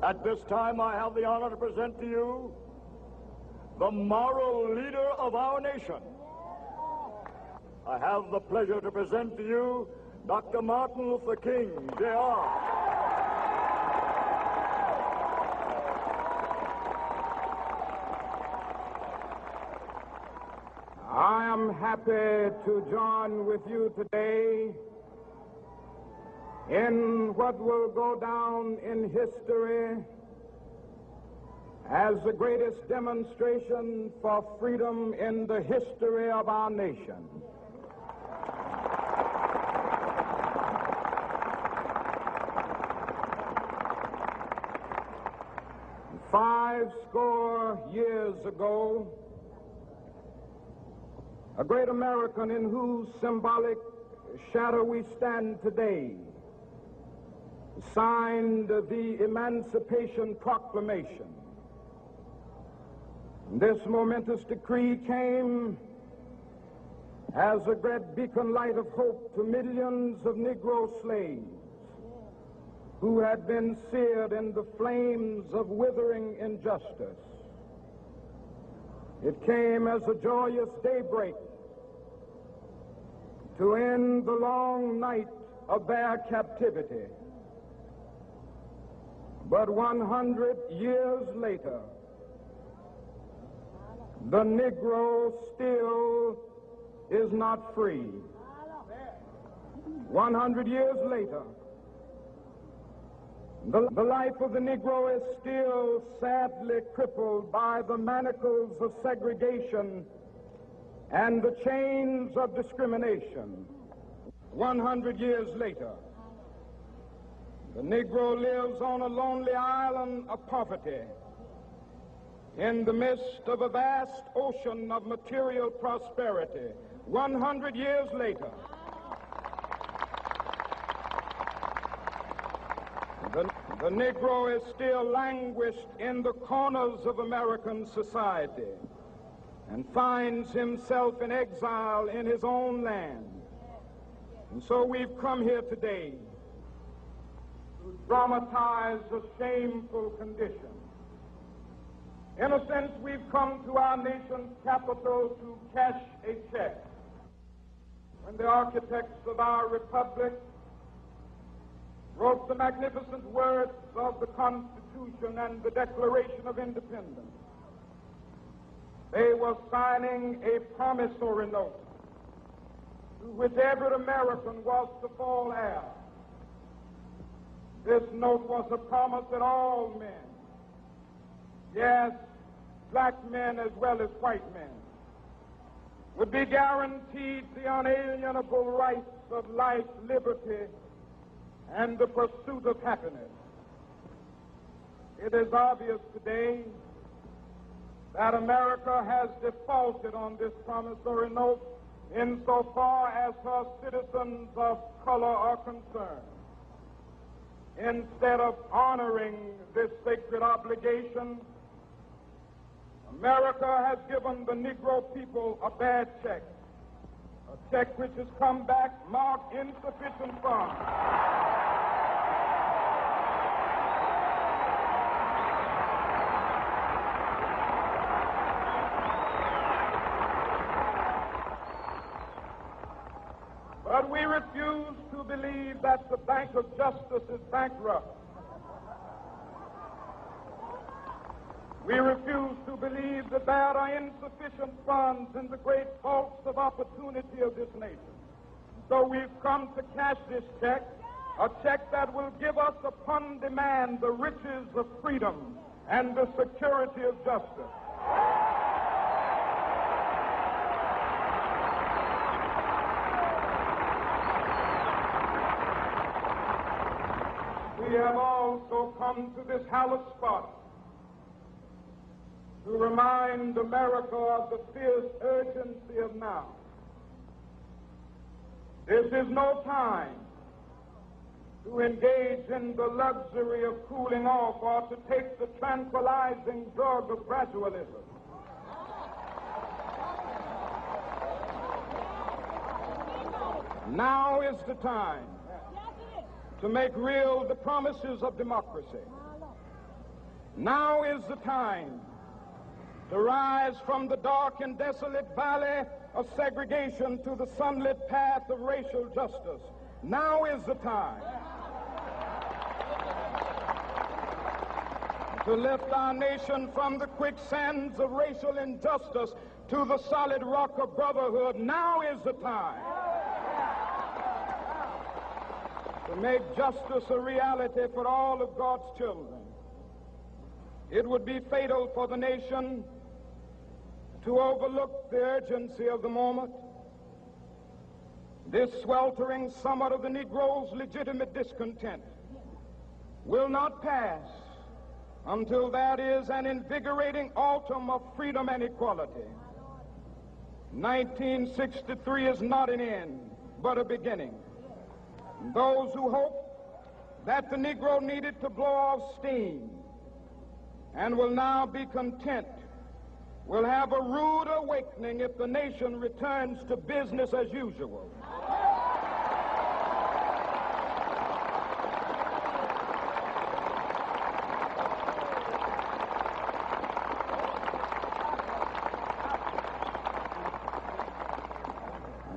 At this time, I have the honor to present to you the moral leader of our nation. I have the pleasure to present to you Dr. Martin Luther King, Jr. I am happy to join with you today in what will go down in history as the greatest demonstration for freedom in the history of our nation. Five score years ago, a great American in whose symbolic shadow we stand today signed the Emancipation Proclamation. This momentous decree came as a great beacon light of hope to millions of Negro slaves who had been seared in the flames of withering injustice. It came as a joyous daybreak to end the long night of their captivity. But 100 years later, the Negro still is not free. 100 years later, the life of the Negro is still sadly crippled by the manacles of segregation and the chains of discrimination. 100 years later, the Negro lives on a lonely island of poverty in the midst of a vast ocean of material prosperity. 100 years later, the Negro is still languished in the corners of American society and finds himself in exile in his own land. And so we've come here today to dramatize a shameful condition. In a sense, we've come to our nation's capital to cash a check. When the architects of our republic wrote the magnificent words of the Constitution and the Declaration of Independence, they were signing a promissory note to which every American was to fall heir. This note was a promise that all men, yes, black men as well as white men, would be guaranteed the unalienable rights of life, liberty, and the pursuit of happiness. It is obvious today that America has defaulted on this promissory note insofar as her citizens of color are concerned. Instead of honoring this sacred obligation, America has given the Negro people a bad check, a check which has come back marked insufficient funds. But we refuse to believe that the Bank of Justice is bankrupt. We refuse to believe that there are insufficient funds in the great vaults of opportunity of this nation. So we've come to cash this check, a check that will give us upon demand the riches of freedom and the security of justice. We have also come to this hallowed spot to remind America of the fierce urgency of now. This is no time to engage in the luxury of cooling off or to take the tranquilizing drug of gradualism. Now is the time to make real the promises of democracy. Now is the time to rise from the dark and desolate valley of segregation to the sunlit path of racial justice. Now is the time to lift our nation from the quicksands of racial injustice to the solid rock of brotherhood. Now is the time to make justice a reality for all of God's children. It would be fatal for the nation to overlook the urgency of the moment. This sweltering summit of the Negro's legitimate discontent will not pass until that is an invigorating autumn of freedom and equality. 1963 is not an end, but a beginning. Those who hope that the Negro needed to blow off steam and will now be content will have a rude awakening if the nation returns to business as usual.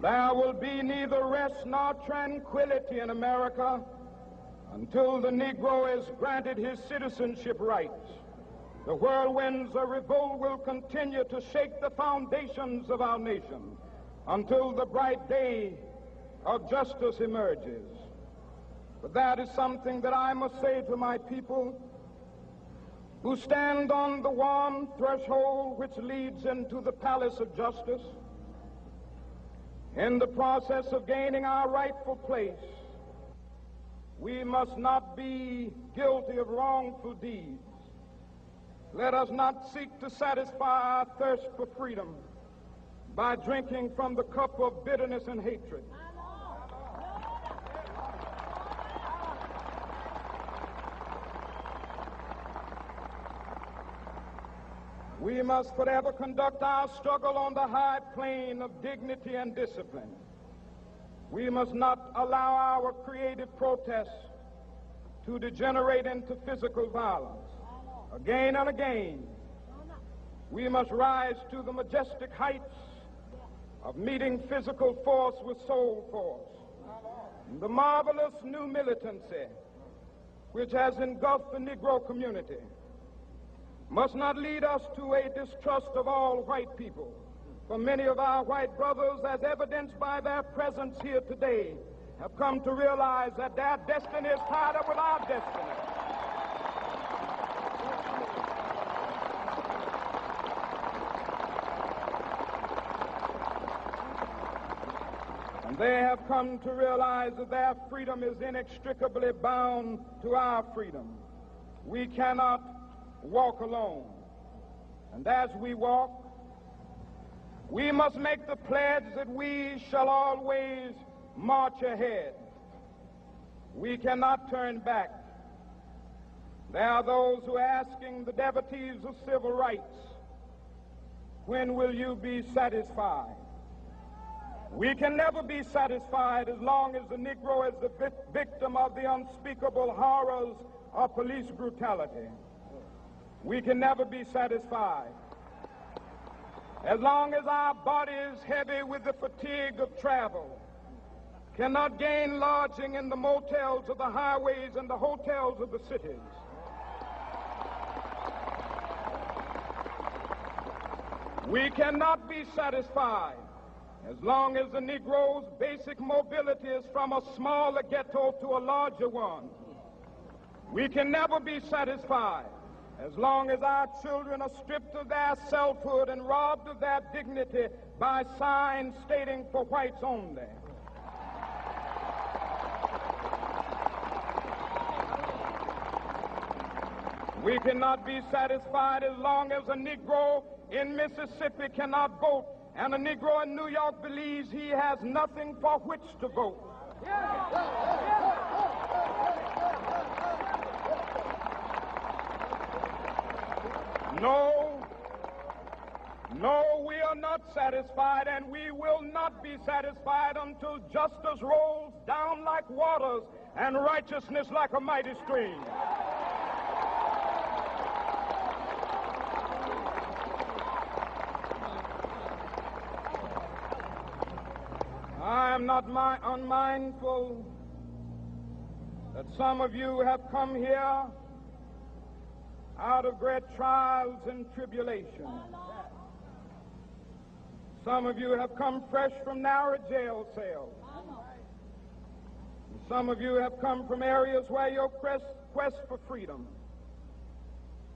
There will be neither rest nor tranquility in America until the Negro is granted his citizenship rights. The whirlwinds of revolt will continue to shake the foundations of our nation until the bright day of justice emerges. But that is something that I must say to my people who stand on the warm threshold which leads into the palace of justice. In the process of gaining our rightful place, we must not be guilty of wrongful deeds. Let us not seek to satisfy our thirst for freedom by drinking from the cup of bitterness and hatred. We must forever conduct our struggle on the high plane of dignity and discipline. We must not allow our creative protests to degenerate into physical violence. Again and again, we must rise to the majestic heights of meeting physical force with soul force. The marvelous new militancy which has engulfed the Negro community must not lead us to a distrust of all white people. For many of our white brothers, as evidenced by their presence here today, have come to realize that their destiny is tied up with our destiny. And they have come to realize that their freedom is inextricably bound to our freedom. We cannot walk alone. And as we walk, we must make the pledge that we shall always march ahead. We cannot turn back. There are those who are asking the devotees of civil rights, when will you be satisfied? We can never be satisfied as long as the Negro is the victim of the unspeakable horrors of police brutality. We can never be satisfied as long as our bodies, heavy with the fatigue of travel, cannot gain lodging in the motels of the highways and the hotels of the cities. We cannot be satisfied as long as the Negro's basic mobility is from a smaller ghetto to a larger one. We can never be satisfied as long as our children are stripped of their selfhood and robbed of their dignity by signs stating for whites only. We cannot be satisfied as long as a Negro in Mississippi cannot vote and a Negro in New York believes he has nothing for which to vote. No, we are not satisfied, and we will not be satisfied until justice rolls down like waters and righteousness like a mighty stream. am not unmindful that some of you have come here out of great trials and tribulations. Some of you have come fresh from narrow jail cells. And some of you have come from areas where your quest for freedom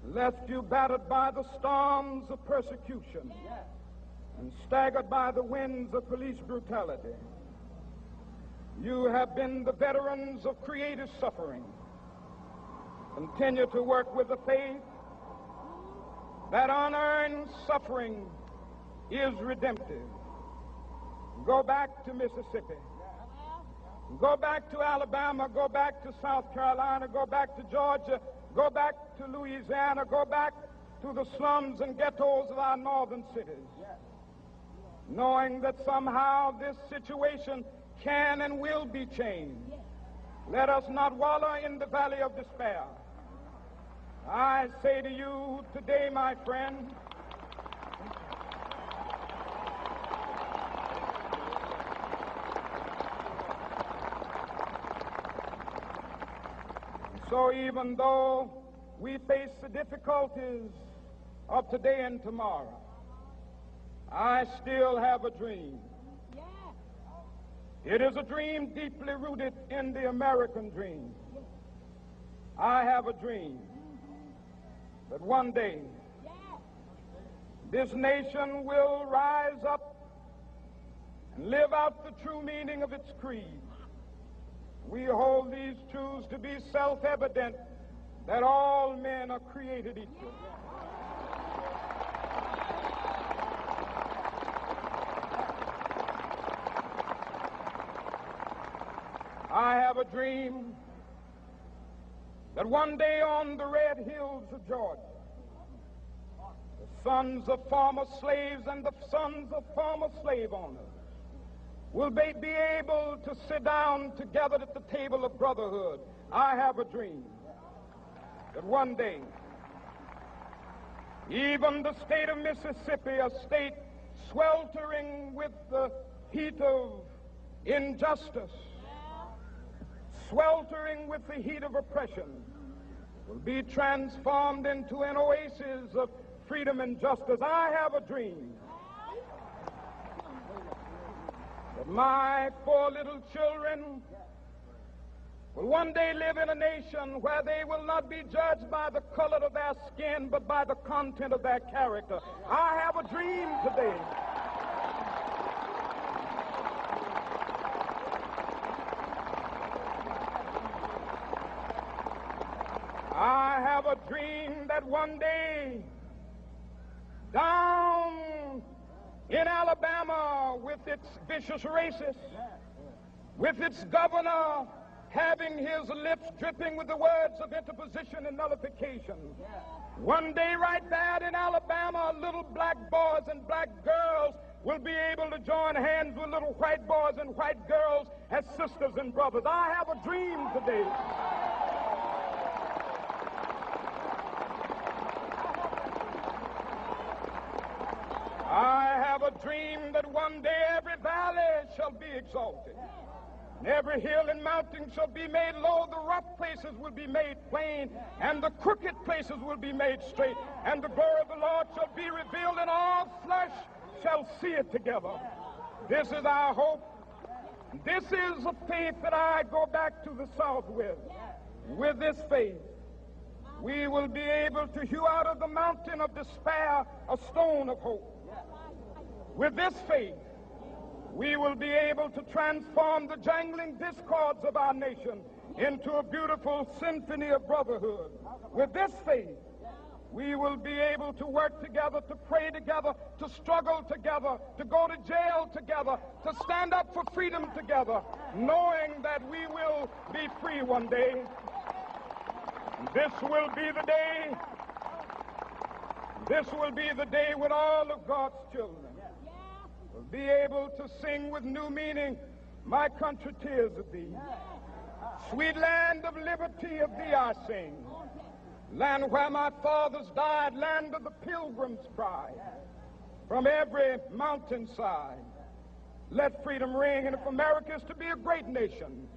left you battered by the storms of persecution and staggered by the winds of police brutality. You have been the veterans of creative suffering. Continue to work with the faith that unearned suffering is redemptive. Go back to Mississippi. Go back to Alabama. Go back to South Carolina. Go back to Georgia. Go back to Louisiana. Go back to the slums and ghettos of our northern cities. Knowing that somehow this situation can and will be changed. Let us not wallow in the valley of despair. I say to you today, my friend, so even though we face the difficulties of today and tomorrow, I still have a dream. It is a dream deeply rooted in the American dream. I have a dream that one day this nation will rise up and live out the true meaning of its creed. We hold these truths to be self-evident, that all men are created equal. I have a dream that one day on the red hills of Georgia, the sons of former slaves and the sons of former slave owners will be able to sit down together at the table of brotherhood. I have a dream that one day, even the state of Mississippi, a state sweltering with the heat of injustice, sweltering with the heat of oppression, will be transformed into an oasis of freedom and justice. I have a dream that my 4 little children will one day live in a nation where they will not be judged by the color of their skin, but by the content of their character. I have a dream today I have a dream that one day down in Alabama, with its vicious racists, with its governor having his lips dripping with the words of interposition and nullification, one day right there in Alabama, little black boys and black girls will be able to join hands with little white boys and white girls as sisters and brothers. I have a dream today. I have a dream that one day every valley shall be exalted, and every hill and mountain shall be made low. The rough places will be made plain, and the crooked places will be made straight, and the glory of the Lord shall be revealed, and all flesh shall see it together. This is our hope. This is a faith that I go back to the South with. With this faith, we will be able to hew out of the mountain of despair a stone of hope. With this faith, we will be able to transform the jangling discords of our nation into a beautiful symphony of brotherhood. With this faith, we will be able to work together, to pray together, to struggle together, to go to jail together, to stand up for freedom together, knowing that we will be free one day. This will be the day. This will be the day when all of God's children will be able to sing with new meaning, "My country, 'tis of thee. Sweet land of liberty, of thee I sing. Land where my fathers died, land of the pilgrim's pride. From every mountainside, let freedom ring. And if America is to be a great nation,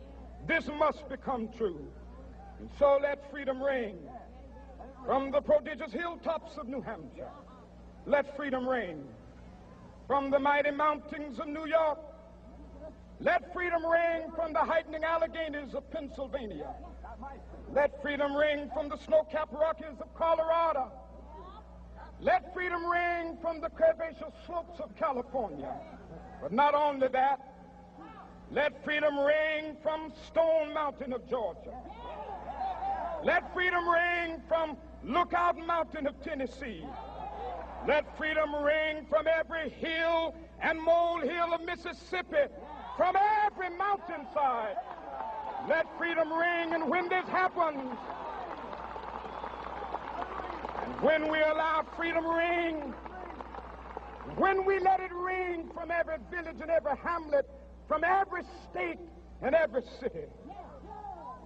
this must become true. And so let freedom ring from the prodigious hilltops of New Hampshire. Let freedom ring from the mighty mountains of New York. Let freedom ring from the heightening Alleghenies of Pennsylvania. Let freedom ring from the snow-capped Rockies of Colorado. Let freedom ring from the curvaceous slopes of California. But not only that, let freedom ring from Stone Mountain of Georgia. Let freedom ring from Lookout Mountain of Tennessee. Let freedom ring from every hill and molehill of Mississippi, from every mountainside. Let freedom ring, and when this happens, and when we allow freedom ring, when we let it ring from every village and every hamlet, from every state and every city,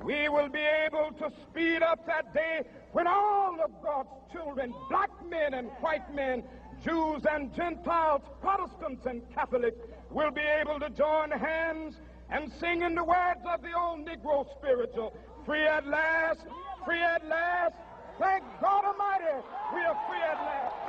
we will be able to speed up that day when all of God's children, black men and white men, Jews and Gentiles, Protestants and Catholics, will be able to join hands and sing in the words of the old Negro spiritual, free at last, free at last. Thank God Almighty, we are free at last.